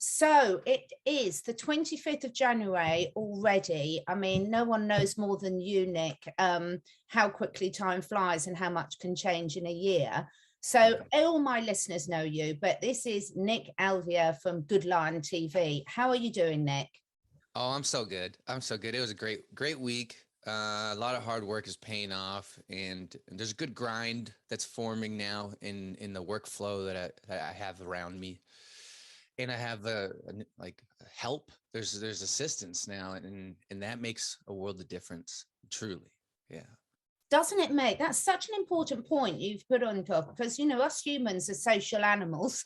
So it is the 25th of January already. I mean, no one knows more than you, Nick, how quickly time flies and how much can change in a year. So all my listeners know you, but this is Nick Alvear from Good Lion TV. How are you doing, Nick? Oh, I'm so good. I'm so good. It was a great week. A lot of hard work is paying off, and there's a good grind that's forming now in the workflow that I have around me, and I have like help. There's assistance now, and that makes a world of difference. Truly, yeah. Doesn't it make that's such an important point you've put on top, because us humans are social animals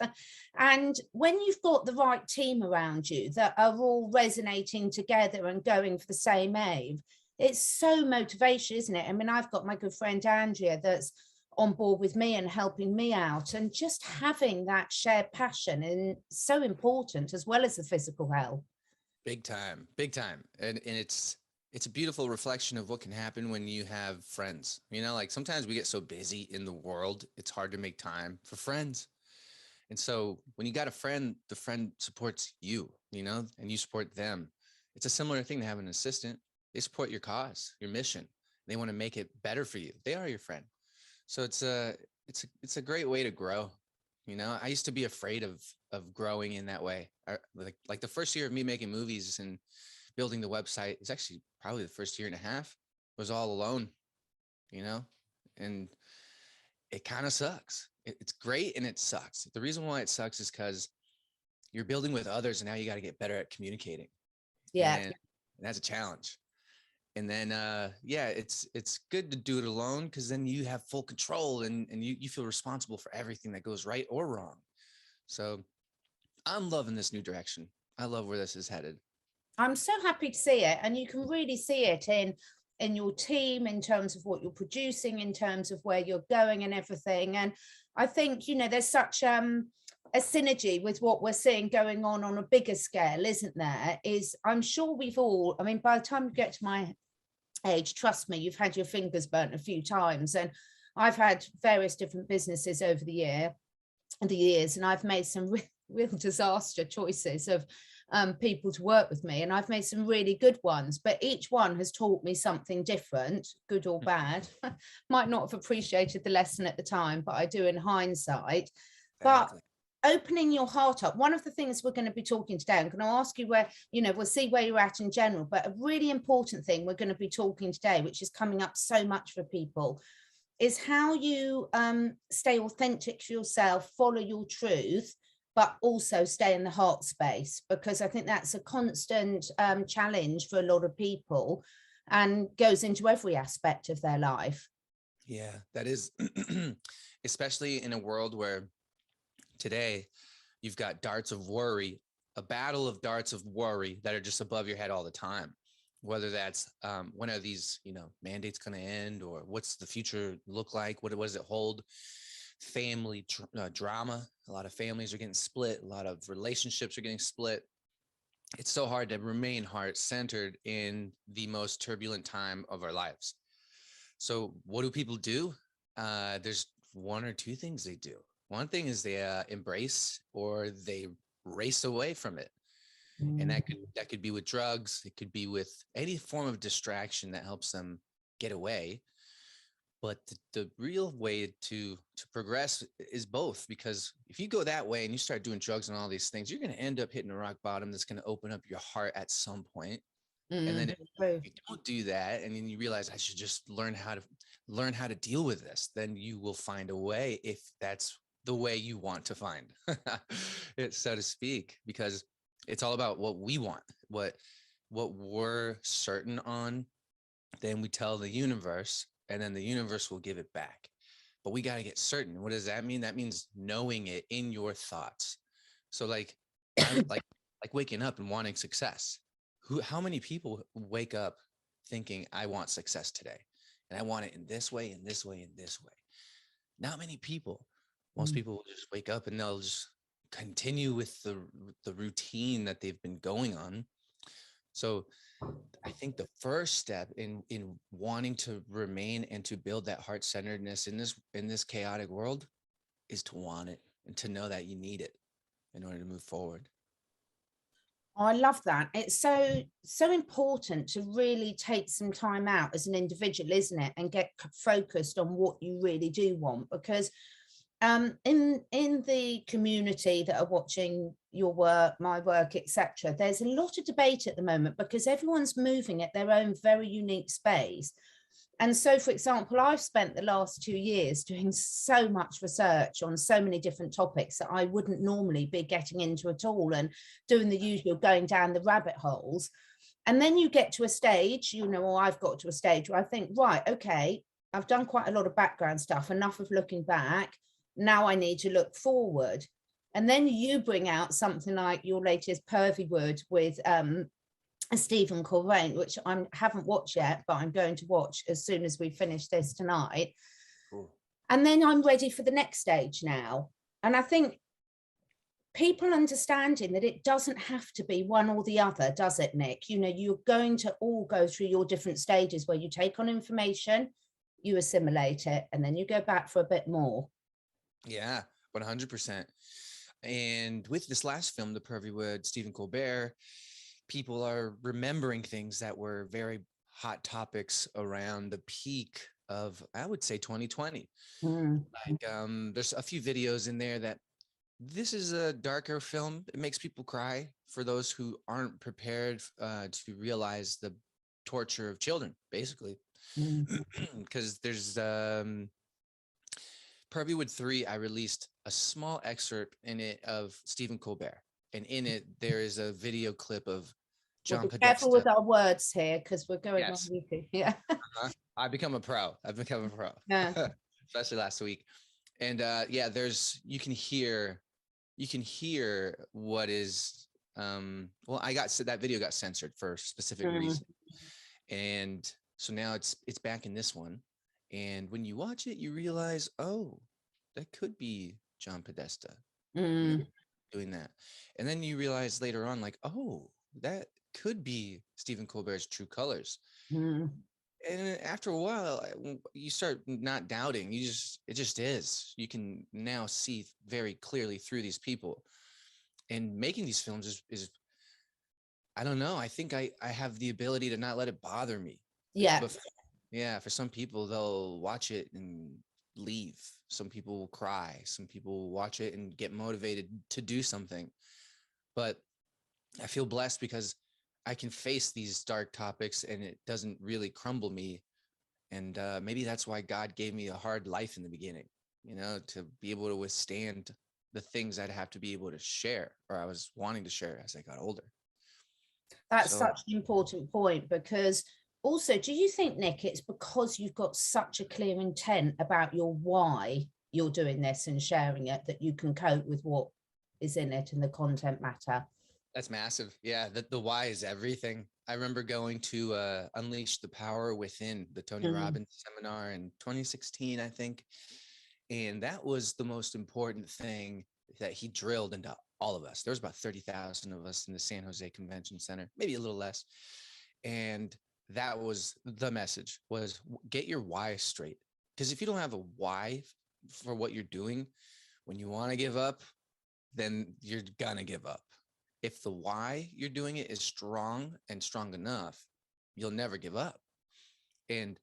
and when you've got the right team around you that are all resonating together and going for the same aim, it's so motivation, isn't it? I mean, I've got my good friend Andrea that's on board with me and helping me out, and just having that shared passion is so important, as well as the physical health. Big time, and it's a beautiful reflection of what can happen when you have friends. Like sometimes we get so busy in the world, it's hard to make time for friends. And so when you got a friend, the friend supports you, and you support them. It's a similar thing to have an assistant. They support your cause, your mission. They want to make it better for you. They are your friend. So it's a great way to grow. I used to be afraid of growing in that way. Like the first year of me making movies and building the website, it's actually probably the first year and a half was all alone, you know, and it kind of sucks. It's great and it sucks. The reason why it sucks is because you're building with others and now you got to get better at communicating, Yeah. and that's a challenge. And then yeah, it's good to do it alone because then you have full control, and you feel responsible for everything that goes right or wrong. So I'm loving this new direction. I love where this is headed. I'm so happy to see it, and you can really see it in your team, in terms of what you're producing, in terms of where you're going and everything. And I think there's such a synergy with what we're seeing going on a bigger scale, isn't there? Is I'm sure we've all, I mean, by the time you get to my age, trust me, you've had your fingers burnt a few times, and I've had various different businesses over the years, and I've made some real disaster choices of people to work with me, and I've made some really good ones, but each one has taught me something different, good or bad. Might not have appreciated the lesson at the time, but I do in hindsight. But Exactly. opening your heart up, one of the things we're going to be talking today, I'm going to ask you where, we'll see where you're at in general, but a really important thing we're going to be talking today, which is coming up so much for people, is how you stay authentic to yourself, follow your truth, but also stay in the heart space, because I think that's a constant challenge for a lot of people and goes into every aspect of their life. Yeah, that is, especially in a world where today you've got darts of worry, a battle of darts of worry that are just above your head all the time. Whether that's when are these, mandates going to end, or what's the future look like? What does it hold? Family drama. A lot of families are getting split. A lot of relationships are getting split. It's so hard to remain heart centered in the most turbulent time of our lives. So what do people do? There's one or two things they do. One thing is they embrace or they race away from it. And Mm. that could be with drugs. It could be with any form of distraction that helps them get away. But the real way to progress is both, because if you go that way and you start doing drugs and all these things, you're going to end up hitting a rock bottom that's going to open up your heart at some point. And then if True. you don't do that, and then you realize I should just learn how to deal with this, then you will find a way, if that's the way you want to find it, so to speak, because it's all about what we want, what we're certain on. Then we tell the universe, and then the universe will give it back. But we got to get certain. What does that mean? That means knowing it in your thoughts. So like I like waking up and wanting success. How many people wake up thinking I want success today and I want it in this way, in this way, in this way? Not many people. Most Mm. people will just wake up and they'll just continue with the routine that they've been going on. So I think the first step in wanting to remain and to build that heart centeredness in this chaotic world is to want it and to know that you need it in order to move forward. I love that. It's so important to really take some time out as an individual, isn't it? And get focused on what you really do want. Because in the community that are watching your work, my work, etc., there's a lot of debate at the moment because everyone's moving at their own very unique space. And so, for example, I've spent the last 2 years doing so much research on so many different topics that I wouldn't normally be getting into at all, and doing the usual going down the rabbit holes. And then you get to a stage, or I've got to a stage where I think, right, okay, I've done quite a lot of background stuff, enough of looking back. Now I need to look forward. And then you bring out something like your latest Pervywood with Stephen Colbert, which I haven't watched yet, but I'm going to watch as soon as we finish this tonight. Cool. And then I'm ready for the next stage now. And I think people understanding that it doesn't have to be one or the other, does it, Nick? You're going to all go through your different stages where you take on information, you assimilate it, and then you go back for a bit more. Yeah, 100%. And with this last film, The Pervywood, Stephen Colbert, people are remembering things that were very hot topics around the peak of, I would say, 2020. Like, there's a few videos in there that this is a darker film. It makes people cry for those who aren't prepared to realize the torture of children, basically. Because there's Pervywood 3, I released a small excerpt in it of Stephen Colbert. And in it, there is a video clip of John Podesta. Careful with our words here, because we're going on YouTube. Yeah. I've become a pro. Yeah. Especially last week. And yeah, you can hear what is well, that video got censored for a specific reason. And so now it's back in this one. And when you watch it, you realize, oh, that could be John Podesta doing that. And then you realize later on, like, oh, that could be Stephen Colbert's true colors. And after a while, you start not doubting. It just is. You can now see very clearly through these people. And making these films is I don't know. I think I have the ability to not let it bother me. Yeah. Yeah, for some people, they'll watch it and leave. Some people will cry. Some people will watch it and get motivated to do something. But I feel blessed because I can face these dark topics and it doesn't really crumble me. And maybe that's why God gave me a hard life in the beginning, to be able to withstand the things I'd have to be able to share, or I was wanting to share as I got older. That's such an important point, because also, do you think, Nick, it's because you've got such a clear intent about your why you're doing this and sharing it that you can cope with what is in it and the content matter? That's massive. Yeah, the why is everything. I remember going to Unleash the Power Within, the Tony Robbins seminar in 2016, I think. And that was the most important thing that he drilled into all of us. There was about 30,000 of us in the San Jose Convention Center, maybe a little less. And that was the message, was get your why straight. Because if you don't have a why for what you're doing, when you want to give up, then you're gonna give up. If the why you're doing it is strong and strong enough, you'll never give up. And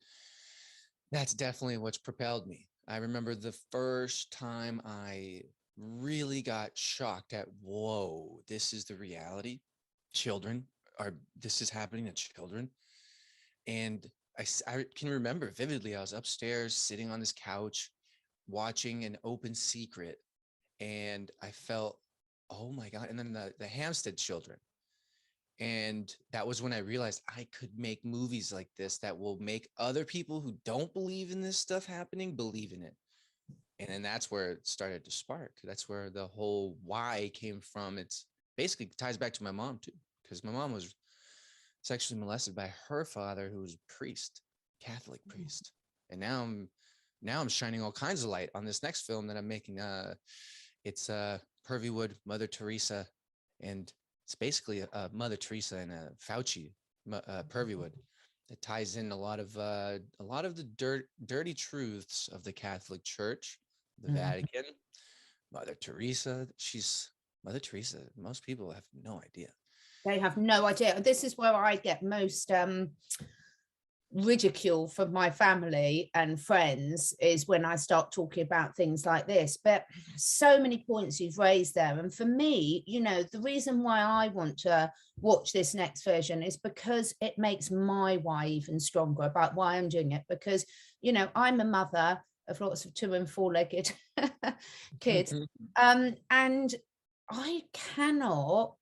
that's definitely what's propelled me. I remember the first time I really got shocked at, whoa, this is the reality. This is happening to children. And I can remember vividly, I was upstairs sitting on this couch watching An Open Secret, and I felt, oh my God. And then the Hampstead children. And that was when I realized I could make movies like this that will make other people who don't believe in this stuff happening believe in it. And then that's where it started to spark. That's where the whole why came from. It's basically ties back to my mom too, because my mom was sexually molested by her father, who was a priest, Catholic priest. And now I'm shining all kinds of light on this next film that I'm making. It's Pervywood, Mother Teresa, and it's basically a Mother Teresa and a Fauci, Pervywood. It ties in a lot of the dirty truths of the Catholic Church, the Vatican. Mother Teresa, she's Mother Teresa. Most people have no idea. They have no idea. This is where I get most ridicule from my family and friends, is when I start talking about things like this. But so many points you've raised there. And for me, you know, the reason why I want to watch this next version is because it makes my why even stronger about why I'm doing it. Because, you know, I'm a mother of lots of 2- and 4-legged kids. And I cannot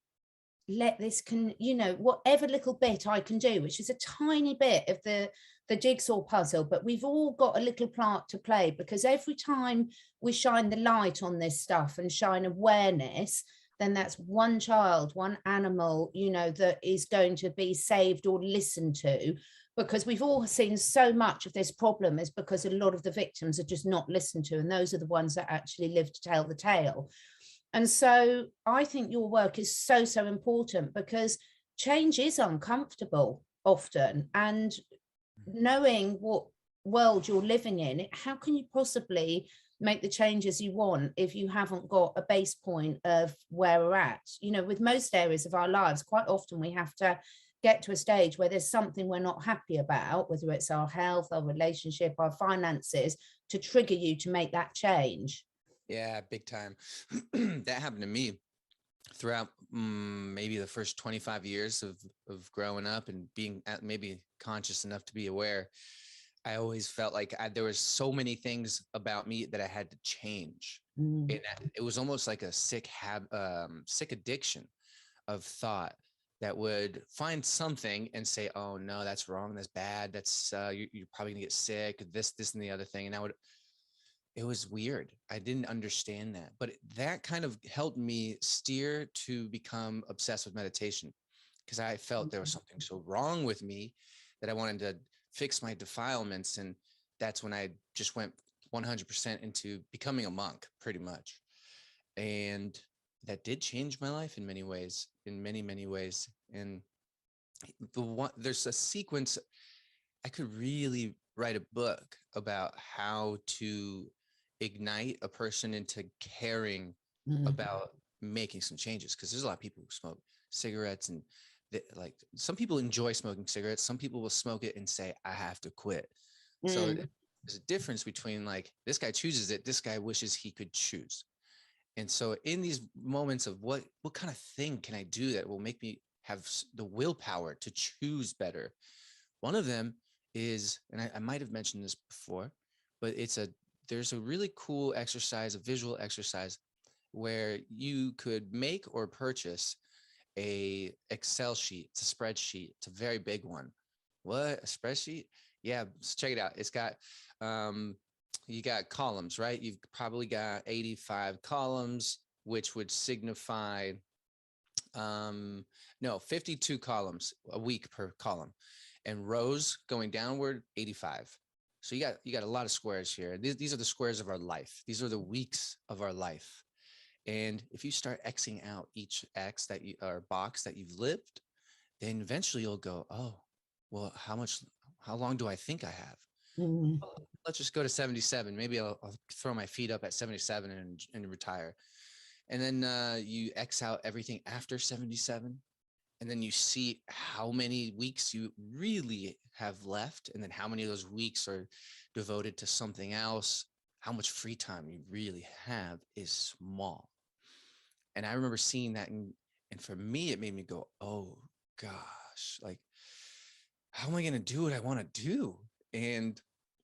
let this, you know, whatever little bit I can do, which is a tiny bit of the jigsaw puzzle, but we've all got a little part to play, because every time we shine the light on this stuff and shine awareness, then that's one child, one animal, you know, that is going to be saved or listened to. Because we've all seen so much of this problem is because a lot of the victims are just not listened to, and those are the ones that actually live to tell the tale. And so I think your work is so, so important, because change is uncomfortable often. And knowing what world you're living in, how can you possibly make the changes you want if you haven't got a base point of where we're at? You know, with most areas of our lives, quite often we have to get to a stage where there's something we're not happy about, whether it's our health, our relationship, our finances, to trigger you to make that change. Yeah, big time. That happened to me throughout maybe the first 25 years of growing up and being maybe conscious enough to be aware. I always felt like there was so many things about me that I had to change. And it was almost like a sick addiction of thought that would find something and say, oh no, that's wrong, that's bad, that's you're probably gonna get sick, this and the other thing. And it was weird. I didn't understand that, but that kind of helped me steer to become obsessed with meditation, because I felt there was something so wrong with me that I wanted to fix my defilements. And that's when I just went 100% into becoming a monk, pretty much. And that did change my life in many ways, in many, many ways. And there's a sequence. I could really write a book about how to ignite a person into caring about making some changes, because there's a lot of people who smoke cigarettes, and like some people enjoy smoking cigarettes, some people will smoke it and say I have to quit. So there's a difference between, like, this guy chooses it, this guy wishes he could choose. And so in these moments of what kind of thing can I do that will make me have the willpower to choose better, one of them is, and I might have mentioned this before, but there's a really cool exercise, a visual exercise, where you could make or purchase a Excel sheet. It's a spreadsheet. It's a very big one. What, a spreadsheet? Yeah, so check it out. It's got you got columns, right? You've probably got 85 columns, which would signify 52 columns a week per column, and rows going downward 85. So you got a lot of squares here. These are the squares of our life. These are the weeks of our life. And if you start Xing out each X or box that you've lived, then eventually you'll go, oh, well, how long do I think I have? Well, let's just go to 77. Maybe I'll throw my feet up at 77 and retire. And then you X out everything after 77. And then you see how many weeks you really have left, and then how many of those weeks are devoted to something else. How much free time you really have is small. And I remember seeing that, and for me, it made me go, oh gosh, like, how am I going to do what I want to do? And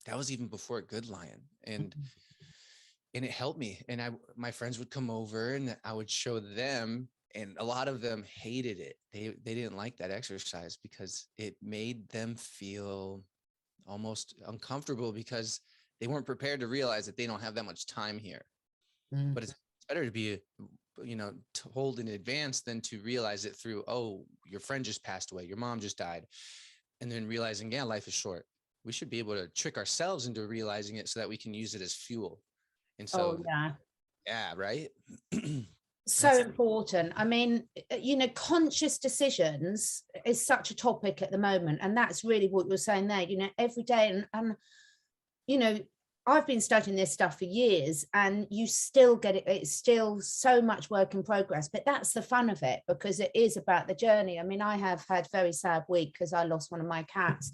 that was even before Good Lion. And it helped me. And my friends would come over and I would show them, and a lot of them hated it. They didn't like that exercise because it made them feel almost uncomfortable, because they weren't prepared to realize that they don't have that much time here. But it's better to be, told in advance than to realize it through, oh, your friend just passed away, your mom just died, and then realizing, yeah, life is short. We should be able to trick ourselves into realizing it so that we can use it as fuel. And so, yeah, right. So important. I mean, conscious decisions is such a topic at the moment, and that's really what you're saying there. Every day, and I've been studying this stuff for years, and you still get it. It's still so much work in progress, but that's the fun of it, because it is about the journey. I mean, I have had a very sad week because I lost one of my cats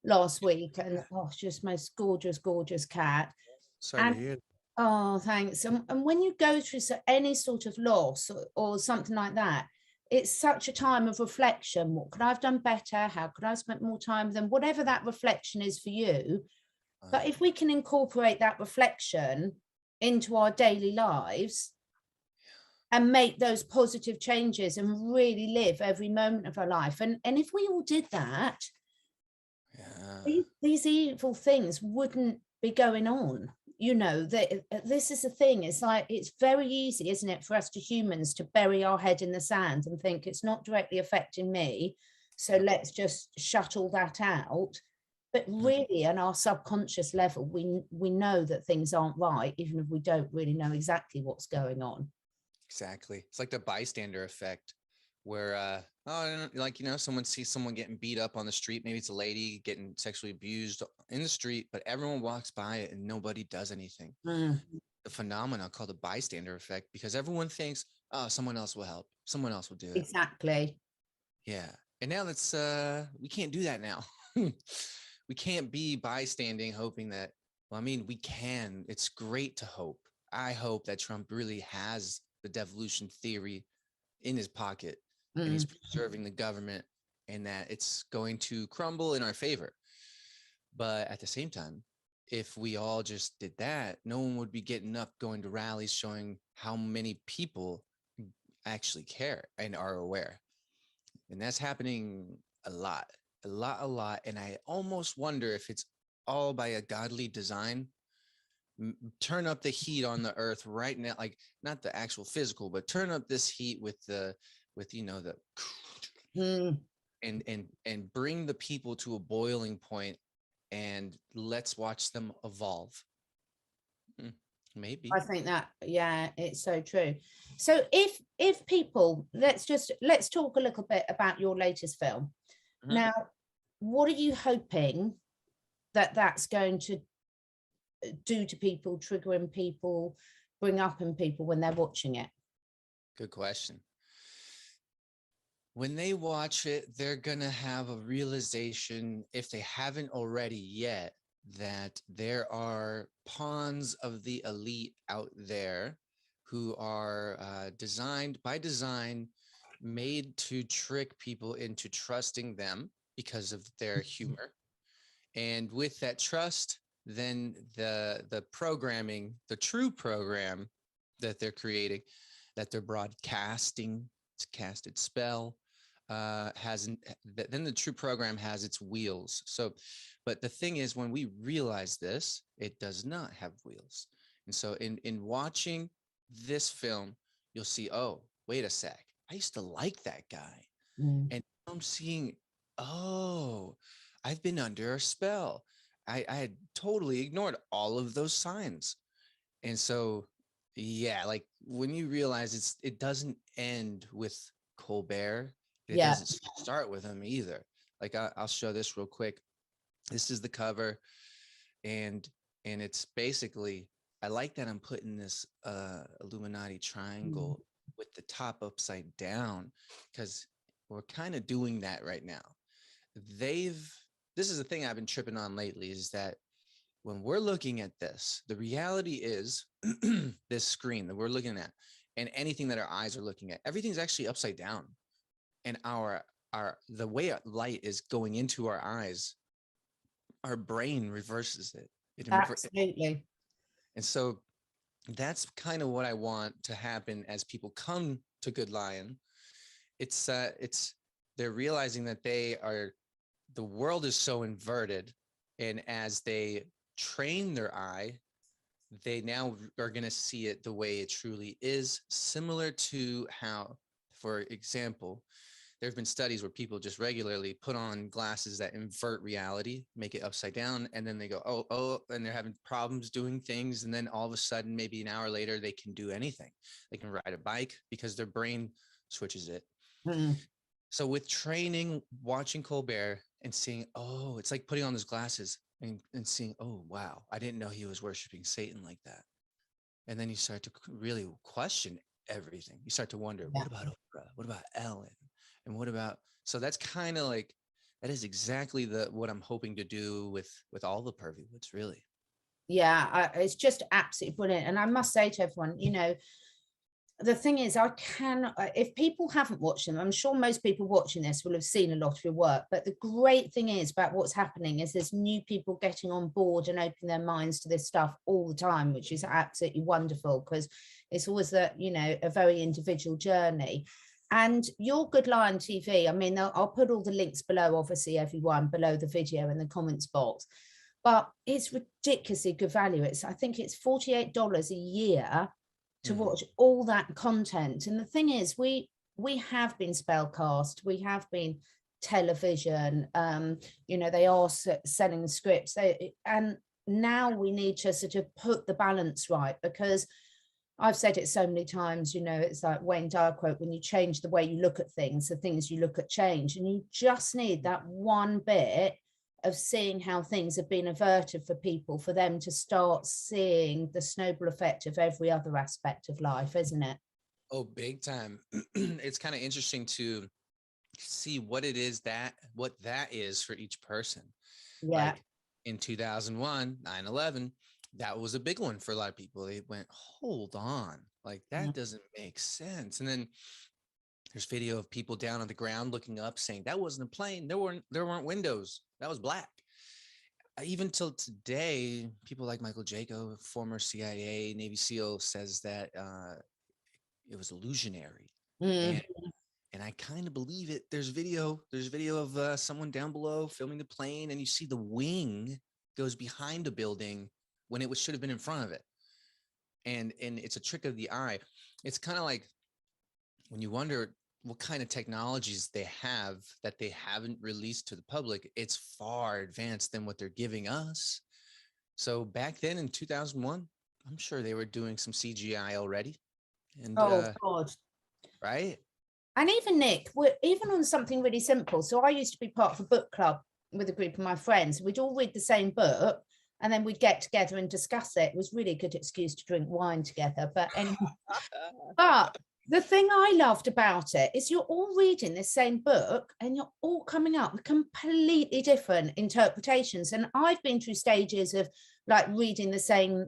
last week, and oh, just most gorgeous, gorgeous cat. Sorry to And hear. oh, thanks. And when you go through any sort of loss, or something like that, it's such a time of reflection. What could I have done better? How could I have spent more time with them? Whatever that reflection is for you. But if we can incorporate that reflection into our daily lives and make those positive changes and really live every moment of our life, and if we all did that, these evil things wouldn't be going on. You know, that this is the thing. It's like, it's very easy, isn't it, for us to humans to bury our head in the sand and think it's not directly affecting me, so let's just shut all that out. But really, on our subconscious level, we know that things aren't right, even if we don't really know exactly what's going on. Exactly. It's like the bystander effect, where like, you know, someone sees someone getting beat up on the street. Maybe it's a lady getting sexually abused in the street, but everyone walks by it and nobody does anything. The phenomenon called the bystander effect, because everyone thinks, oh, someone else will help. Someone else will do it. Exactly. Yeah. And now that's we can't do that now. We can't be bystanding hoping that, well, I mean, we can. It's great to hope. I hope that Trump really has the devolution theory in his pocket and he's preserving the government, and that it's going to crumble in our favor. But at the same time, if we all just did that, no one would be getting up, going to rallies, showing how many people actually care and are aware. And that's happening a lot. And I almost wonder if it's all by a godly design. Turn up the heat on the earth right now, like not the actual physical, but turn up this heat with you know, the and bring the people to a boiling point, and let's watch them evolve. Maybe. I think that, yeah, it's so true. So if people, let's talk a little bit about your latest film. Now, what are you hoping that that's going to do to people, triggering people, bring up in people when they're watching it? Good question. When they watch it, they're gonna have a realization, if they haven't already yet, that there are pawns of the elite out there who are designed by design, made to trick people into trusting them because of their humor. And with that trust, then the programming, the true program that they're creating, that they're broadcasting, it's casted spell, then the true program has its wheels. So, but the thing is, when we realize this, it does not have wheels. And so in watching this film, you'll see, oh, wait a sec, I used to like that guy. And I'm seeing, oh, I've been under a spell. I had totally ignored all of those signs. And so, yeah, like when you realize it doesn't end with Colbert, it doesn't start with him either. Like I'll show this real quick. This is the cover, and it's basically, I like that I'm putting this Illuminati triangle with the top upside down, because we're kind of doing that right now. This is the thing I've been tripping on lately, is that when we're looking at this, the reality is this screen that we're looking at, and anything that our eyes are looking at, everything's actually upside down. And the way light is going into our eyes, our brain reverses it. Absolutely. And so that's kind of what I want to happen as people come to Good Lion. It's they're realizing that the world is so inverted, and as they train their eye, they now are going to see it the way it truly is, similar to how, for example, there have been studies where people just regularly put on glasses that invert reality, make it upside down, and then they go, oh, and they're having problems doing things. And then all of a sudden, maybe an hour later, they can do anything. They can ride a bike because their brain switches it. So with training, watching Colbert and seeing, oh, it's like putting on those glasses. and seeing, oh, wow, I didn't know he was worshiping Satan like that. And then you start to really question everything. You start to wonder, Yeah. what about Oprah? What about Ellen? And what about, so that's kind of like, that is exactly what I'm hoping to do with all the pervy woods, really. Yeah, it's just absolutely brilliant. And I must say to everyone, the thing is, if people haven't watched them, I'm sure most people watching this will have seen a lot of your work. But the great thing is about what's happening is there's new people getting on board and opening their minds to this stuff all the time, which is absolutely wonderful, because it's always a very individual journey. And Your Good Lion TV, I mean, I'll put all the links below, obviously, everyone below the video in the comments box. But it's ridiculously good value. I think it's $48 a year to watch all that content. And the thing is, we have been spellcast, we have been television, they are selling the scripts, and now we need to sort of put the balance right, because I've said it so many times, it's like Wayne Dyer quote, when you change the way you look at things, the things you look at change. And you just need that one bit of seeing how things have been averted for people, for them to start seeing the snowball effect of every other aspect of life, isn't it? Oh, big time. It's kind of interesting to see what that is for each person. Yeah. Like in 2001, 9/11, that was a big one for a lot of people. They went, hold on, like that doesn't make sense. And then there's video of people down on the ground looking up saying that wasn't a plane. There weren't windows. That was black. Even till today, people like Michael Jaco, former CIA Navy SEAL, says that it was illusionary. Mm. And and I kind of believe it. There's video of someone down below filming the plane, and you see the wing goes behind a building when it should have been in front of it. And it's a trick of the eye. It's kind of like when you wonder what kind of technologies they have that they haven't released to the public. It's far advanced than what they're giving us. So back then in 2001, I'm sure they were doing some CGI already. And Oh God. right. And even Nick, even on something really simple. So I used to be part of a book club with a group of my friends. We'd all read the same book, and then we'd get together and discuss it. It was really a good excuse to drink wine together. But anyway, but the thing I loved about it is you're all reading the same book and you're all coming up with completely different interpretations. And I've been through stages of like reading the same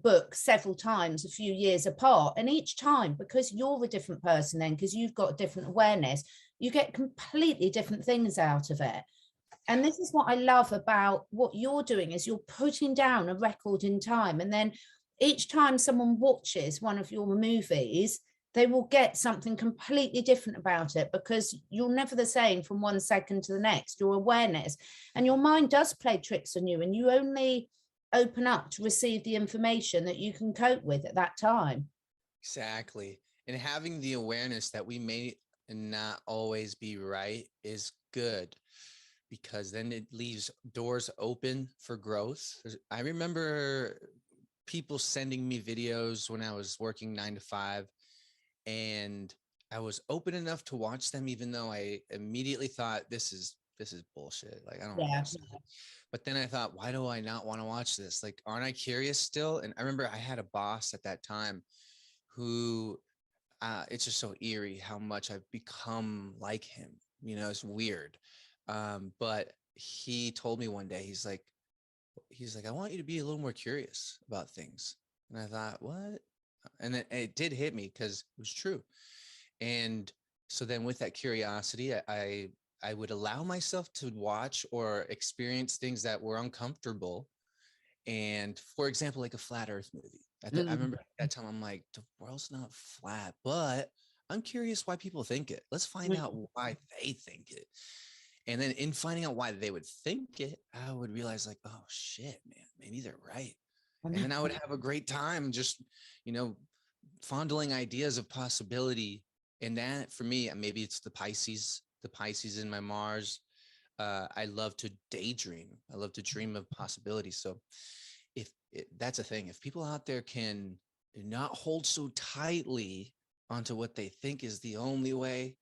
book several times, a few years apart. And each time, because you're a different person then, because you've got a different awareness, you get completely different things out of it. And this is what I love about what you're doing, is you're putting down a record in time. And then each time someone watches one of your movies, they will get something completely different about it, because you're never the same from one second to the next. Your awareness and your mind does play tricks on you, and you only open up to receive the information that you can cope with at that time. Exactly. And having the awareness that we may not always be right is good, because then it leaves doors open for growth. I remember people sending me videos when I was working 9 to 5, and I was open enough to watch them, even though I immediately thought this is bullshit. Like, I don't want to Yeah. watch this. But then I thought, why do I not want to watch this? Like, aren't I curious still? And I remember I had a boss at that time who it's just so eerie how much I've become like him. It's weird. But he told me one day, he's like, I want you to be a little more curious about things. And I thought, what? And then it did hit me, because it was true. And so then with that curiosity, I would allow myself to watch or experience things that were uncomfortable. And for example, like a flat earth movie. I remember at that time, I'm like, the world's not flat, but I'm curious why people think it. Let's find out why they think it. And then in finding out why they would think it, I would realize, like, oh shit, man, maybe they're right. And then I would have a great time just, fondling ideas of possibility. And that for me, maybe it's the Pisces in my Mars. I love to daydream. I love to dream of possibilities. So that's a thing, if people out there can not hold so tightly onto what they think is the only way,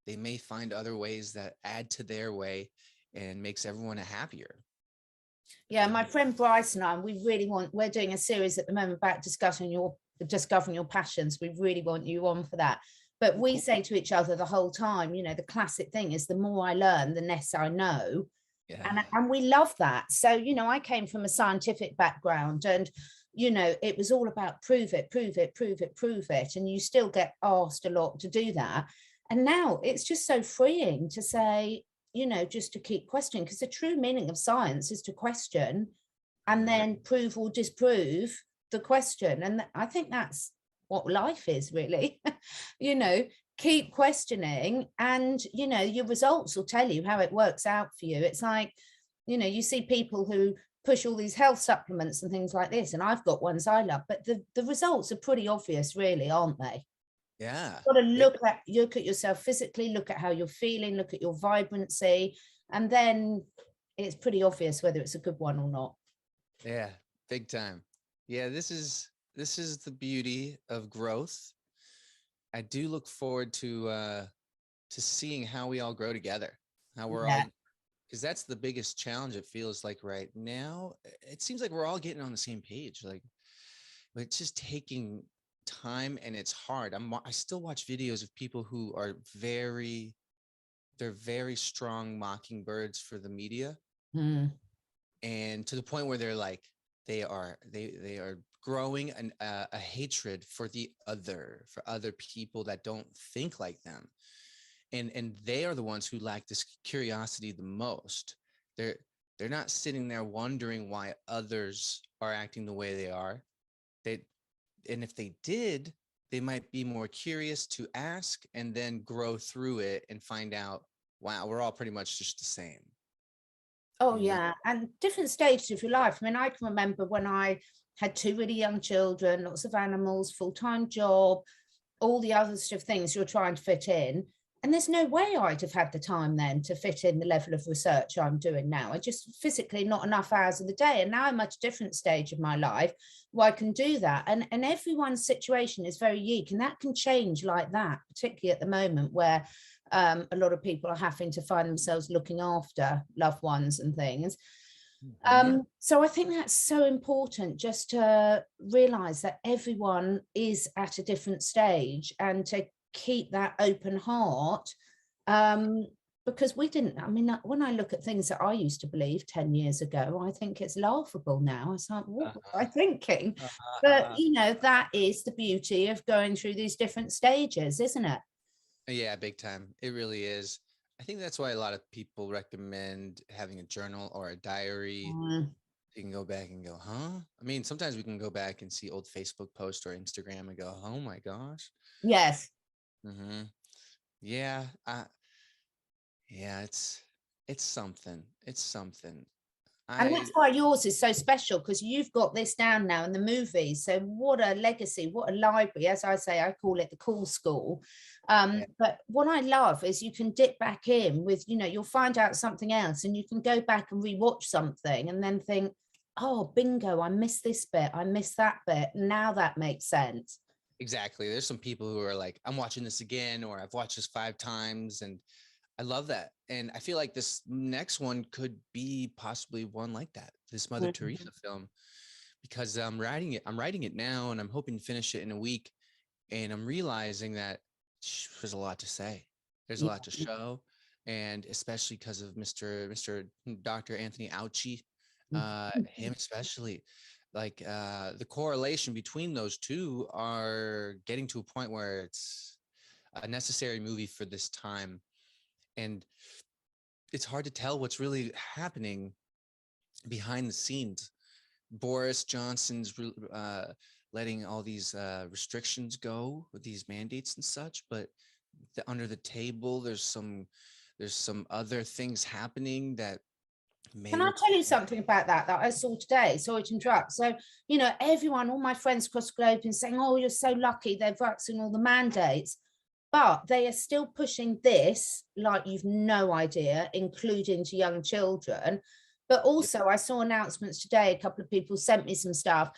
they may find other ways that add to their way and makes everyone happier. Yeah, my friend Bryce and I, we're doing a series at the moment about discovering your passions. We really want you on for that. But we say to each other the whole time, you know, the classic thing is the more I learn, the less I know. Yeah. And we love that. So, you know, I came from a scientific background, and, you know, it was all about prove it, prove it, prove it, prove it. And you still get asked a lot to do that. And now it's just so freeing to say, you know, just to keep questioning, because the true meaning of science is to question and then prove or disprove the question. And I think that's what life is really. You know, keep questioning, and, you know, your results will tell you how it works out for you. It's like, you know, you see people who push all these health supplements and things like this, and I've got ones I love, but the results are pretty obvious really, aren't they? Yeah. Got to look at yourself physically, look at how you're feeling, look at your vibrancy, and then it's pretty obvious whether it's a good one or not. Yeah, big time. Yeah, this is the beauty of growth. I do look forward to seeing how we all grow together, how we're Yeah. all, because that's the biggest challenge. It feels like right now, it seems like we're all getting on the same page. Like, but it's just taking time, and it's hard. I still watch videos of people who are they're very strong mockingbirds for the media, Mm. and to the point where they're like they are growing a hatred for for other people that don't think like them, and they are the ones who lack this curiosity the most. They're not sitting there wondering why others are acting the way they are. They and if they did, they might be more curious to ask and then grow through it and find out, wow, we're all pretty much just the same. Oh You know? yeah, and different stages of your life. I mean, I can remember when I had two really young children, lots of animals, full-time job, all the other sort of things you're trying to fit in. And there's no way I'd have had the time then to fit in the level of research I'm doing now. I just physically not enough hours of the day. And now I'm at a different stage of my life where I can do that. And everyone's situation is very unique, and that can change like that, particularly at the moment where a lot of people are having to find themselves looking after loved ones and things. Mhm. So I think that's so important, just to realize that everyone is at a different stage, and to keep that open heart. Um, because we didn't, I mean, when I look at things that I used to believe 10 years ago, I think it's laughable now. It's like, what was I thinking? But, you know, that is the beauty of going through these different stages, isn't it? Yeah, big time. It really is. I think that's why a lot of people recommend having a journal or a diary. Mm, You can go back and go, huh? I mean, sometimes we can go back and see old Facebook posts or Instagram and go, oh my gosh. yes. Hmm. Yeah. Yeah, it's something. It's something. And that's I why yours is so special, because you've got this down now in the movies. So what a legacy, what a library. As I say, I call it the cool school. Yeah, But what I love is you can dip back in with, you know, you'll find out something else, and you can go back and rewatch something and then think, oh, bingo, I missed this bit, I missed that bit. Now that makes sense. exactly. There's some people who are like, I'm watching this again, or I've watched this 5 times, and I love that. And I feel like this next one could be possibly one like that. This Mother Mhm. Teresa film, because I'm writing it. I'm writing it now, and I'm hoping to finish it in a week. And I'm realizing that there's a lot to say. There's a Yeah. lot to show, and especially because of Mr. Dr. Anthony Auchi, him especially. Like the correlation between those two are getting to a point where it's a necessary movie for this time, and it's hard to tell what's really happening behind the scenes. Boris Johnson's letting all these restrictions go with these mandates and such, but under the table, there's some other things happening that may Can I tell you require. something about that I saw today? Sorry to interrupt. So, you know, everyone, all my friends across the globe, been saying, oh, you're so lucky they're vaccinating all the mandates. But they are still pushing this like you've no idea, including to young children. But Yeah, also, I saw announcements today, a couple of people sent me some stuff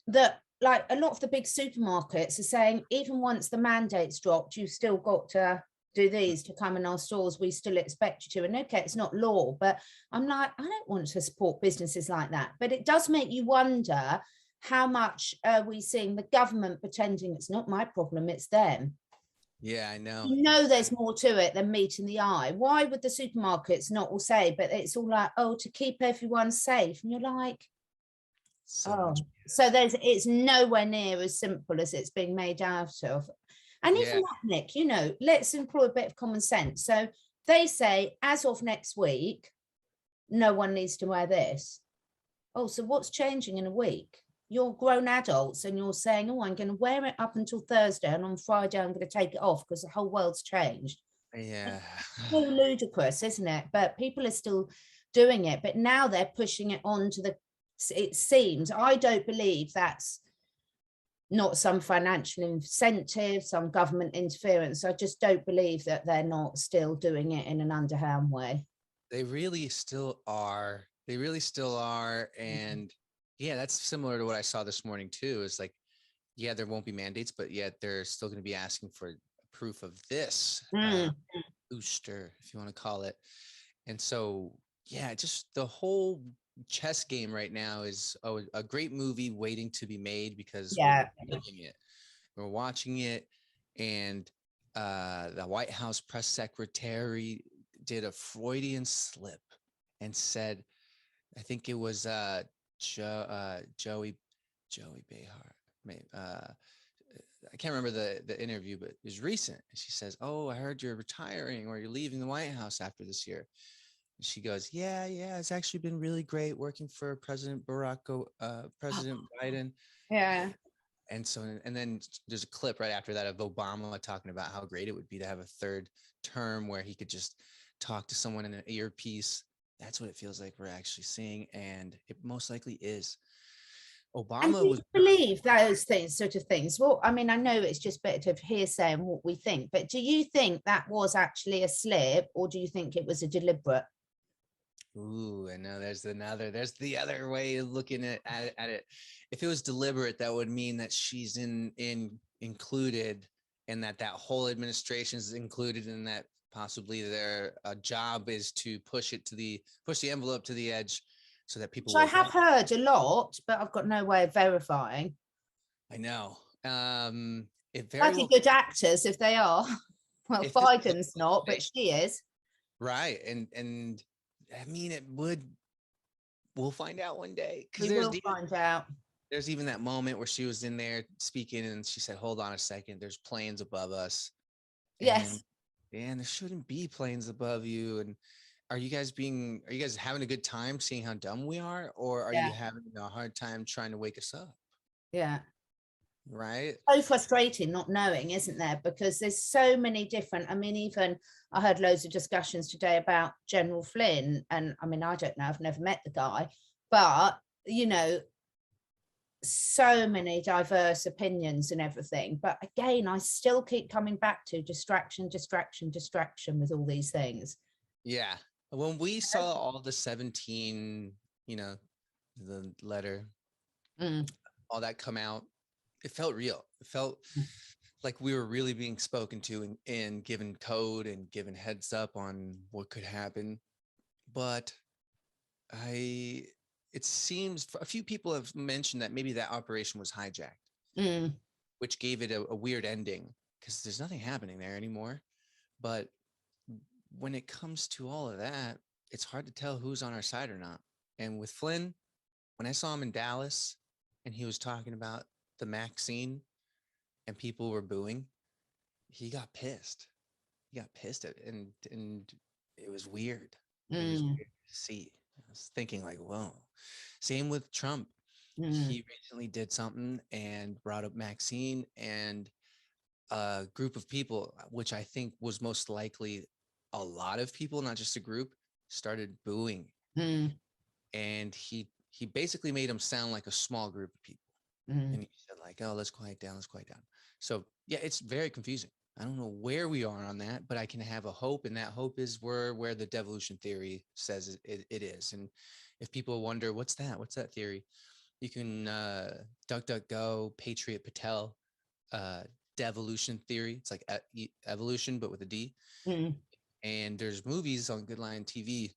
that, like, a lot of the big supermarkets are saying, even once the mandates dropped, you've still got to do these to come in our stores, we still expect you to. And okay, it's not law, but I'm like, I don't want to support businesses like that. But it does make you wonder, how much are we seeing the government pretending it's not my problem, it's them? Yeah, I know. You know, there's more to it than meeting the eye. Why would the supermarkets not all say, but it's all like, oh, to keep everyone safe? And you're like, So much. oh, so it's nowhere near as simple as it's being made out of. And Yeah. even that, Nick, you know, let's employ a bit of common sense. So they say, as of next week, no one needs to wear this. Oh, so what's changing in a week? You're grown adults and you're saying, oh, I'm going to wear it up until Thursday, and on Friday I'm going to take it off because the whole world's changed. Yeah. So ludicrous, isn't it? But people are still doing it. But now they're pushing it on to the, it seems, I don't believe that's not some financial incentive, some government interference. I just don't believe that they're not still doing it in an underhand way. They really still are. They really still are. And yeah, that's similar to what I saw this morning too. Is like, yeah, there won't be mandates, but yet they're still going to be asking for proof of this booster, if you want to call it. And so, yeah, just the whole chess game right now is a great movie waiting to be made, because we're living it. We're watching it. And the White House press secretary did a Freudian slip and said, I think it was Joey Behar. I can't remember the interview, but it was recent. And she says, "Oh, I heard you're retiring or you're leaving the White House after this year." And she goes, "Yeah, it's actually been really great working for President Biden." Yeah. And so, and then there's a clip right after that of Obama talking about how great it would be to have a third term where he could just talk to someone in an earpiece. That's what it feels like we're actually seeing, and it most likely is. Obama was believe those things, sort of things. Well, I mean, I know it's just a bit of hearsay and what we think, but do you think that was actually a slip, or do you think it was a deliberate? Ooh, I know there's the other way of looking at it. If it was deliberate, that would mean that she's included, and that whole administration is included, in that possibly their job is to push the envelope to the edge so that people Which I have heard a lot, but I've got no way of verifying. I know. It very Bloody good actors if they are. Well, Biden's not, but she is. Right. And I mean, we'll find out one day. We will find out. There's even that moment where she was in there speaking and she said, "Hold on a second, there's planes above us." Yes. And there shouldn't be planes above you. And are you guys having a good time seeing how dumb we are? Or are you having a hard time trying to wake us up? Yeah. Right. So frustrating not knowing, isn't there? Because there's so many different, I mean, even I heard loads of discussions today about General Flynn. And I mean, I don't know, I've never met the guy, but you know, so many diverse opinions and everything. But again, I still keep coming back to distraction with all these things. Yeah. When we saw all the 17, the letter, all that come out, it felt real. It felt like we were really being spoken to and given code and given heads up on what could happen. But it seems a few people have mentioned that maybe that operation was hijacked, which gave it a weird ending, because there's nothing happening there anymore. But when it comes to all of that, it's hard to tell who's on our side or not. And with Flynn, when I saw him in Dallas and he was talking about the vaccine and people were booing, he got pissed. He got pissed at it, and it was weird. It was weird to see. I was thinking like, whoa. Same with Trump. He recently did something and brought up vaccine, and a group of people, which I think was most likely a lot of people, not just a group, started booing. And he basically made him sound like a small group of people. And he said like, "Oh, let's quiet down. So yeah, it's very confusing. I don't know where we are on that, but I can have a hope, and that hope is where the devolution theory says it is. And if people wonder what's that theory, you can DuckDuckGo, Patriot Patel, devolution theory. It's like evolution, but with a D. Mm. And there's movies on Good Lion TV.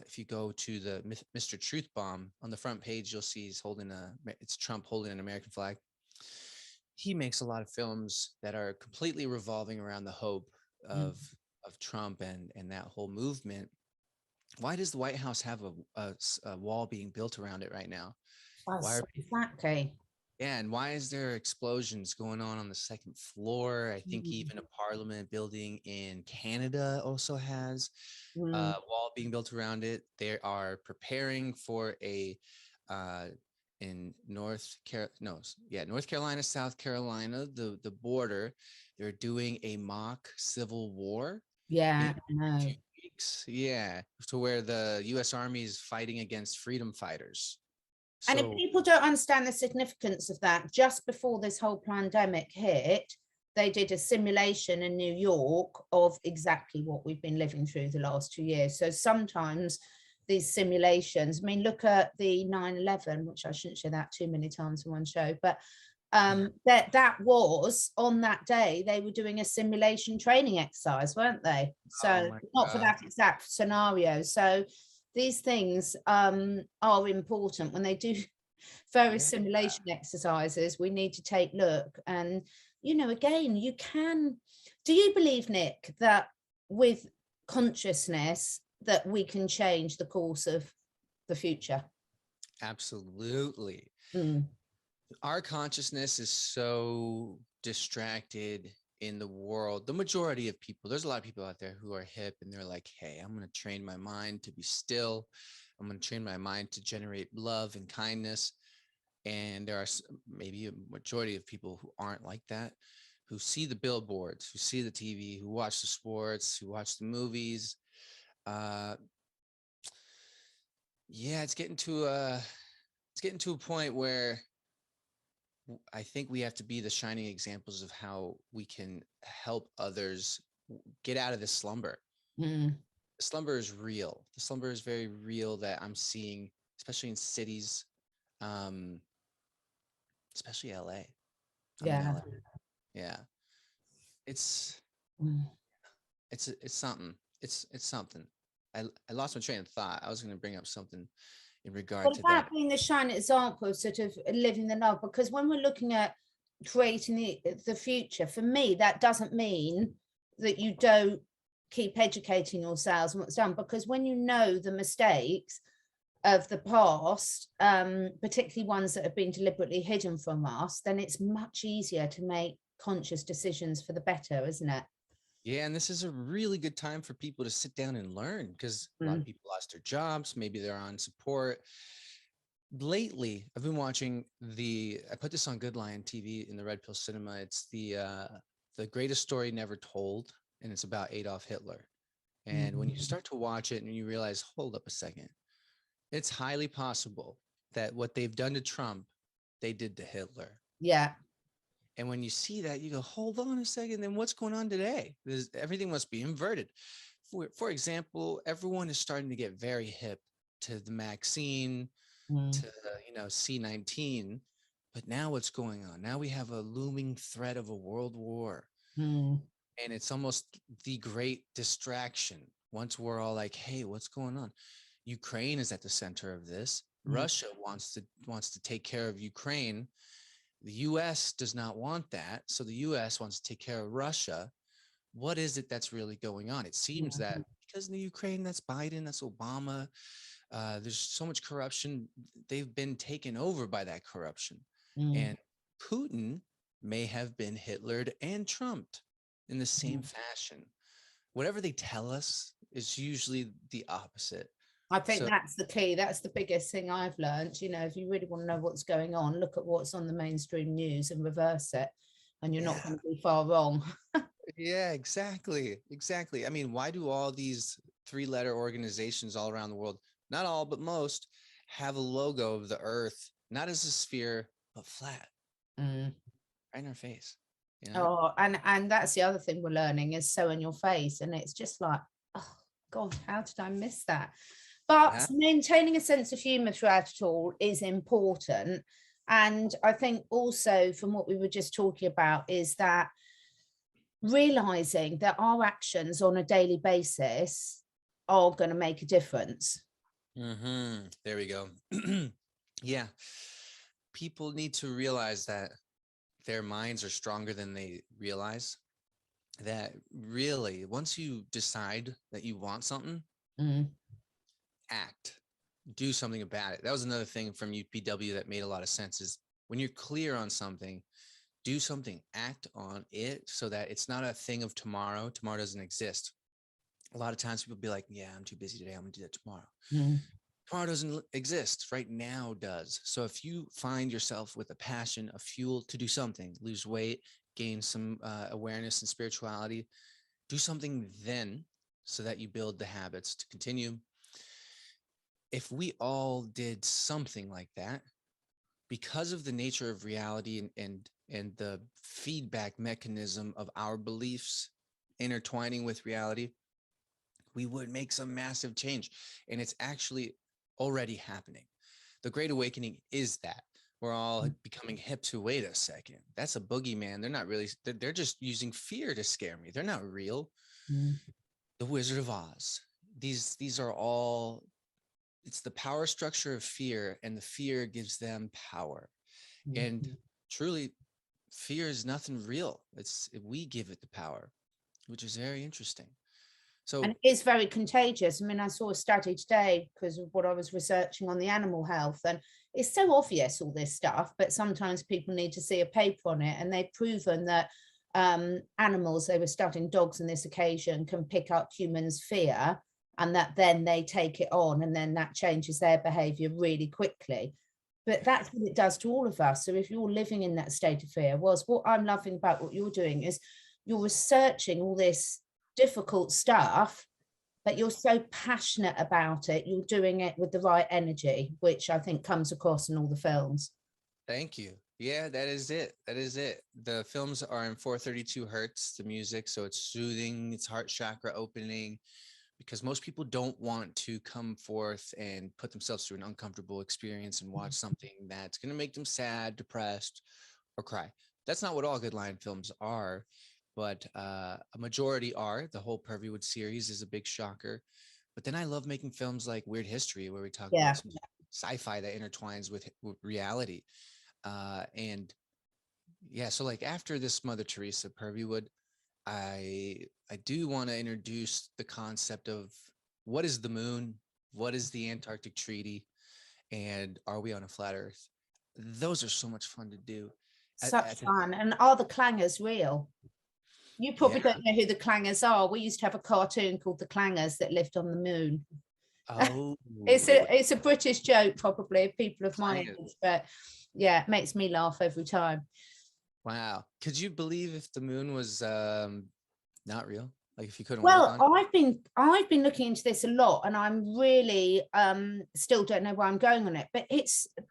If you go to the Mr. Truth Bomb, on the front page, you'll see it's Trump holding an American flag. He makes a lot of films that are completely revolving around the hope of Trump and that whole movement. Why does the White House have a wall being built around it right now? Why are Exactly. Yeah, and why is there explosions going on the second floor? I think even a parliament building in Canada also has a wall being built around it. They are preparing for in North Carolina, South Carolina, the border. They're doing a mock civil war in Yeah, I a know. few weeks. Yeah, to where the U.S. Army is fighting against freedom fighters. And if So people don't understand the significance of that, just before this whole pandemic hit, they did a simulation in New York of exactly what we've been living through the last 2 years. So sometimes these simulations, I mean, look at the 9/11, which I shouldn't say that too many times in one show, but that was on that day, they were doing a simulation training exercise, weren't they? So not for that exact scenario. So these things are important when they do various simulation exercises. We need to take look, and again, do you believe, Nick, that with consciousness that we can change the course of the future? Absolutely. Our consciousness is so distracted in the world. The majority of people, there's a lot of people out there who are hip and they're like, hey, I'm going to train my mind to be still. I'm going to train my mind to generate love and kindness. And there are maybe a majority of people who aren't like that, who see the billboards, who see the TV, who watch the sports, who watch the movies. It's getting to a point where I think we have to be the shining examples of how we can help others get out of this slumber. The slumber is real. The slumber is very real that I'm seeing, especially in cities, especially LA. I'm in LA. Yeah. It's something. It's something. I lost my train of thought. I was going to bring up something in regard to that. Being the shining example of sort of living the love, because when we're looking at creating the future, for me, that doesn't mean that you don't keep educating yourselves on what's done, because when you know the mistakes of the past, particularly ones that have been deliberately hidden from us, then it's much easier to make conscious decisions for the better, isn't it? Yeah, and this is a really good time for people to sit down and learn, because a lot of people lost their jobs. Maybe they're on support. Lately, I've been watching I put this on Good Lion TV in the Red Pill Cinema. It's the Greatest Story Never Told, and it's about Adolf Hitler. And when you start to watch it and you realize, hold up a second, it's highly possible that what they've done to Trump, they did to Hitler. Yeah. And when you see that, you go, hold on a second, then what's going on today? Everything must be inverted. For example, everyone is starting to get very hip to the vaccine, to C-19. But now what's going on? Now we have a looming threat of a world war. And it's almost the great distraction. Once we're all like, hey, what's going on? Ukraine is at the center of this. Russia wants to take care of Ukraine. The U.S. does not want that. So the U.S. wants to take care of Russia. What is it that's really going on? It seems that because in the Ukraine, that's Biden, that's Obama. There's so much corruption. They've been taken over by that corruption. And Putin may have been Hitlered and Trumped in the same fashion. Whatever they tell us is usually the opposite. I think that's the key. That's the biggest thing I've learned. If you really want to know what's going on, look at what's on the mainstream news and reverse it, and you're not going to be far wrong. Yeah, exactly. I mean, why do all these 3-letter organizations all around the world, not all, but most, have a logo of the Earth, not as a sphere, but flat, right in our face? Oh, and that's the other thing we're learning is so in your face, and it's just like, oh God, how did I miss that? But maintaining a sense of humor throughout it all is important. And I think also from what we were just talking about is that realizing that our actions on a daily basis are going to make a difference. There we go. Yeah. People need to realize that their minds are stronger than they realize. That really, once you decide that you want something, act, do something about it. That was another thing from UPW that made a lot of sense is when you're clear on something, do something, act on it so that it's not a thing of tomorrow. Tomorrow doesn't exist. A lot of times people be like, yeah, I'm too busy today. I'm gonna do that tomorrow. Tomorrow doesn't exist. Right now does. So if you find yourself with a passion, a fuel to do something, lose weight, gain some awareness and spirituality, do something then so that you build the habits to continue. If we all did something like that, because of the nature of reality and the feedback mechanism of our beliefs intertwining with reality, we would make some massive change. And it's actually already happening. The Great Awakening is that. We're all becoming hip to, wait a second, that's a boogeyman. They're not really, they're just using fear to scare me. They're not real. The Wizard of Oz. These are all, it's the power structure of fear, and the fear gives them power. And truly, fear is nothing real. It's we give it the power, which is very interesting. So, and it is very contagious. I mean, I saw a study today because of what I was researching on the animal health, and it's so obvious, all this stuff, but sometimes people need to see a paper on it. And they've proven that animals, they were studying dogs on this occasion, can pick up humans' fear, and that then they take it on, and then that changes their behavior really quickly. But that's what it does to all of us. So if you're living in that state of fear, was what I'm loving about what you're doing is you're researching all this difficult stuff, but you're so passionate about it. You're doing it with the right energy, which I think comes across in all the films. thank you. Yeah, that is it. That is it. The films are in 432 hertz, the music. So it's soothing, it's heart chakra opening, because most people don't want to come forth and put themselves through an uncomfortable experience and watch something that's going to make them sad, depressed, or cry. That's not what all good lion films are, but a majority are. The whole Purviwood series is a big shocker. But then I love making films like Weird History, where we talk about some sci-fi that intertwines with reality. And yeah, so like after this Mother Teresa Purviwood, I do want to introduce the concept of what is the moon, what is the Antarctic Treaty, and are we on a flat Earth? Those are so much fun to do. Such fun. And are the clangers real? You probably don't know who the clangers are. We used to have a cartoon called The Clangers that lived on the moon. Oh, it's a British joke, probably, people of my age, but yeah, it makes me laugh every time. Wow. Could you believe if the moon was not real? Like if you couldn't Well, walk on it? I've been looking into this a lot, and I'm really still don't know where I'm going on it. But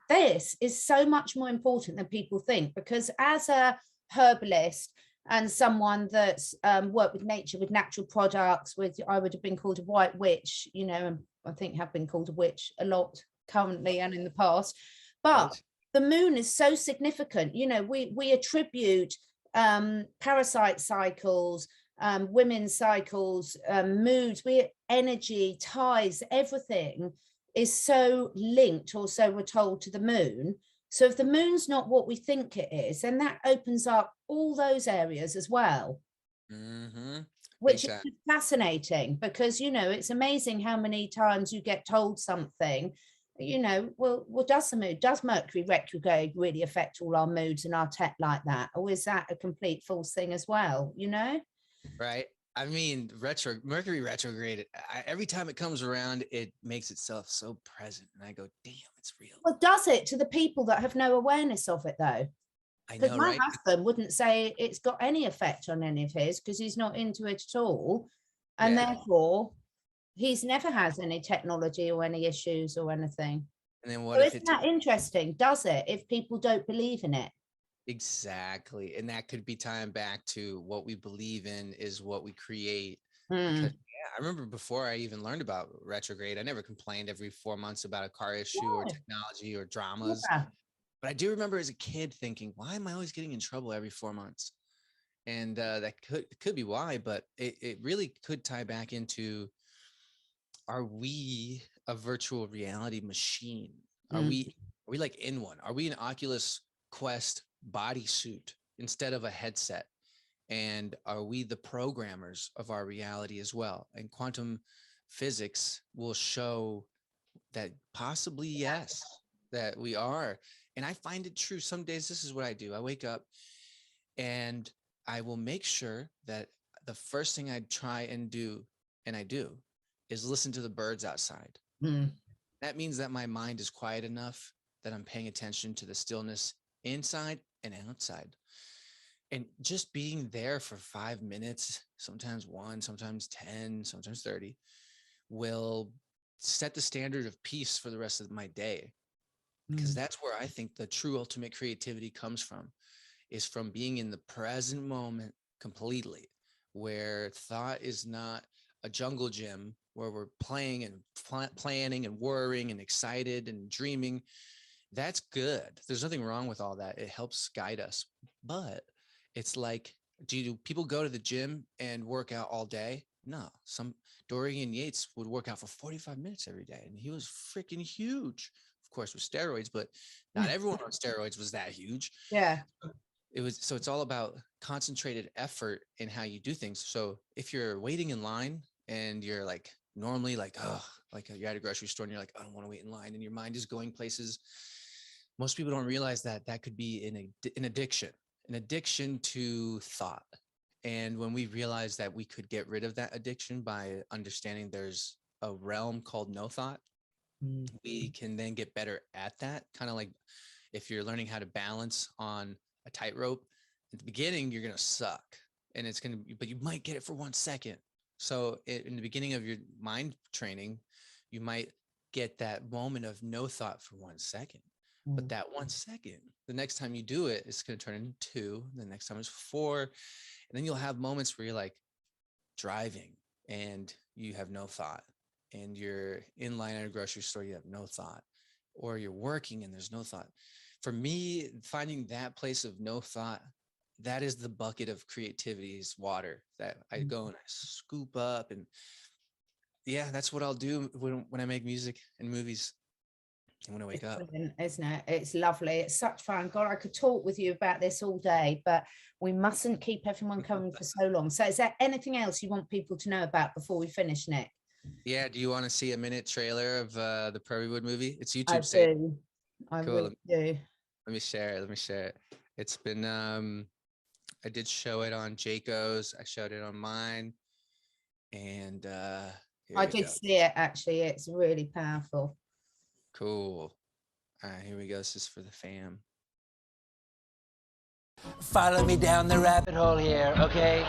this is so much more important than people think, because as a herbalist and someone that's worked with nature, with natural products, I would have been called a white witch, you know, and I think have been called a witch a lot currently and in the past. But the moon is so significant. You know, we attribute parasite cycles, women's cycles, moods, energy, ties, everything is so linked, or so we're told, to the moon. So if the moon's not what we think it is, then that opens up all those areas as well. Which is fascinating, because, you know, it's amazing how many times you get told something, you know, well, does Mercury retrograde really affect all our moods and our tech like that? Or is that a complete false thing as well, you know? Right. I mean, Mercury retrograde, every time it comes around, it makes itself so present. And I go, damn, it's real. Well, does it to the people that have no awareness of it, though? Because my husband wouldn't say it's got any effect on any of his, because he's not into it at all. And therefore, he's never has any technology or any issues or anything. And then what if isn't that interesting? Does it, if people don't believe in it? Exactly. And that could be tying back to what we believe in is what we create. Because I remember before I even learned about retrograde, I never complained every 4 months about a car issue or technology or dramas. But I do remember as a kid thinking, why am I always getting in trouble every 4 months? And that could be why, but it really could tie back into, are we a virtual reality machine? Are Mm. we like in one? Are we an Oculus Quest bodysuit instead of a headset? And are we the programmers of our reality as well? And quantum physics will show that possibly yes, that we are. And I find it true. Some days this is what I do. I wake up and I will make sure that the first thing I try and do, and I do, is listen to the birds outside. Mm. That means that my mind is quiet enough that I'm paying attention to the stillness inside and outside. And just being there for 5 minutes, sometimes one, sometimes 10, sometimes 30, will set the standard of peace for the rest of my day. Because that's where I think the true ultimate creativity comes from, is from being in the present moment completely, where thought is not a jungle gym where we're playing and planning and worrying and excited and dreaming. That's good. There's nothing wrong with all that. It helps guide us. But it's like, do people go to the gym and work out all day? No. Some Dorian Yates would work out for 45 minutes every day, and he was freaking huge. Of course, with steroids, but not everyone on steroids was that huge. Yeah. So it's all about concentrated effort in how you do things. So if you're waiting in line and you're like normally like, oh, like you're at a grocery store and you're like, I don't want to wait in line, and your mind is going places. Most people don't realize that that could be an addiction to thought. And when we realize that we could get rid of that addiction by understanding there's a realm called no thought, we can then get better at that. Kind of like if you're learning how to balance on a tightrope, at the beginning, you're going to suck, and it's going to, but you might get it for 1 second. So in the beginning of your mind training, you might get that moment of no thought for 1 second. But that 1 second, the next time you do it, it's going to turn into 2. The next time is 4. And then you'll have moments where you're like driving and you have no thought, and you're in line at a grocery store, you have no thought, or you're working and there's no thought. For me, finding that place of no thought, that is the bucket of creativity's water that I go and I scoop up. And yeah, that's what I'll do when I make music and movies. And when I wake up. Brilliant, isn't it? It's lovely. It's such fun. God, I could talk with you about this all day, but we mustn't keep everyone coming for so long. So is there anything else you want people to know about before we finish, Nick? Yeah. Do you want to see a minute trailer of the PURIUM movie? It's I YouTube safe. do. I Cool. really do. Let me share it. It's been I did show it on Jayco's. I showed it on mine. And here I we did go. see it actually. It's really powerful. Cool. All right, here we go. This is for the fam. Follow me down the rabbit hole here, okay?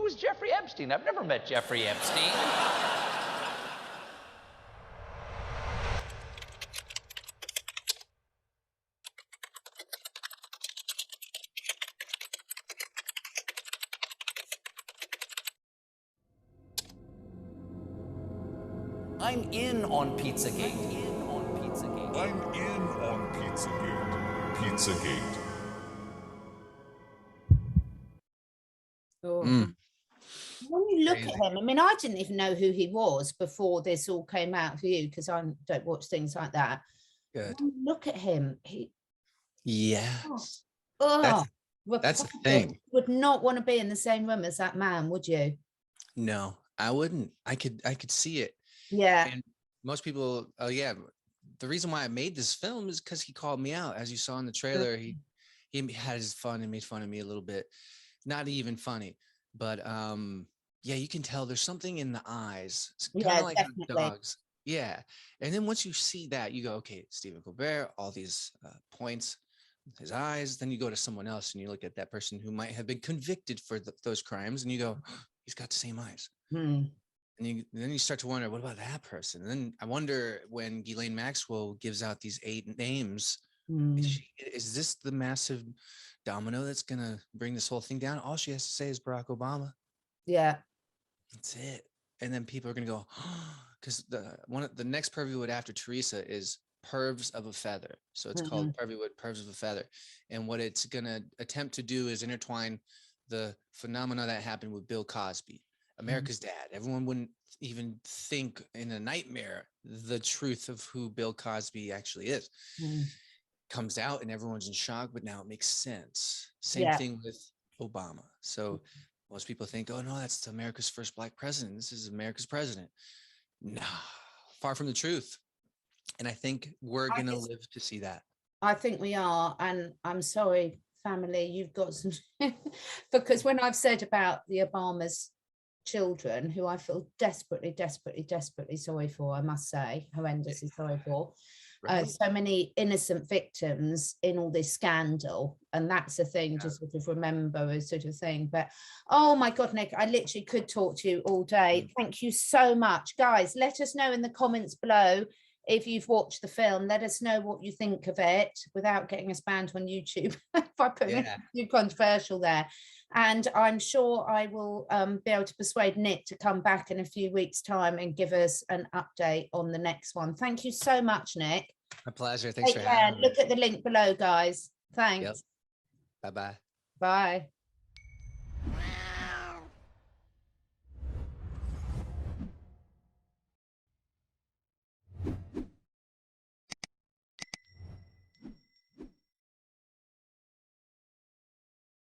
Who is Jeffrey Epstein? I've never met Jeffrey Epstein. I'm in on Pizzagate. I'm in on Pizzagate. I'm in on Pizzagate. Pizzagate. Oh. Mm. When you look Crazy. at him, I mean, I didn't even know who he was before this all came out for you, because I don't watch things like that. Good. When you look at him, Yes. oh, That's the repulsive. thing. Would not want to be in the same room as that man, would you? No, I wouldn't. I could see it. Yeah. And most people, oh yeah, the reason why I made this film is because he called me out. As you saw in the trailer, he had his fun and made fun of me a little bit. Not even funny, but yeah, you can tell there's something in the eyes. It's kind Yeah, of like how definitely. dogs. Yeah. And then once you see that, you go, okay, Stephen Colbert, all these points, his eyes. Then you go to someone else and you look at that person who might have been convicted for those crimes, and you go, he's got the same eyes. Hmm. And then you start to wonder, what about that person? And then I wonder, when Ghislaine Maxwell gives out these 8 names, is this the massive domino that's going to bring this whole thing down? All she has to say is Barack Obama. Yeah. That's it. And then people are going to go, because the next Pervy Wood after Teresa is Pervs of a Feather. So it's called Pervy Wood, Pervs of a Feather. And what it's going to attempt to do is intertwine the phenomena that happened with Bill Cosby, America's dad. Everyone wouldn't even think in a nightmare the truth of who Bill Cosby actually is. Comes out and everyone's in shock, but now it makes sense. Same thing with Obama. So most people think, oh no, that's America's first Black president. This is America's president. No, far from the truth. And I think we're going to live to see that. I think we are. And I'm sorry, family, you've got some, because when I've said about the Obama's children, who I feel desperately sorry for, I must say, horrendously sorry for, so many innocent victims in all this scandal, and that's a thing to sort of remember, a sort of thing. But oh my God, Nick, I literally could talk to you all day. Thank you so much, guys. Let us know in the comments below if you've watched the film. Let us know what you think of it without getting us banned on YouTube if I put anything too controversial there. And I'm sure I will be able to persuade Nick to come back in a few weeks' time and give us an update on the next one. Thank you so much, Nick. My pleasure. Thanks for having me. Look at the link below, guys. Thanks. Yep. Bye-bye. Bye.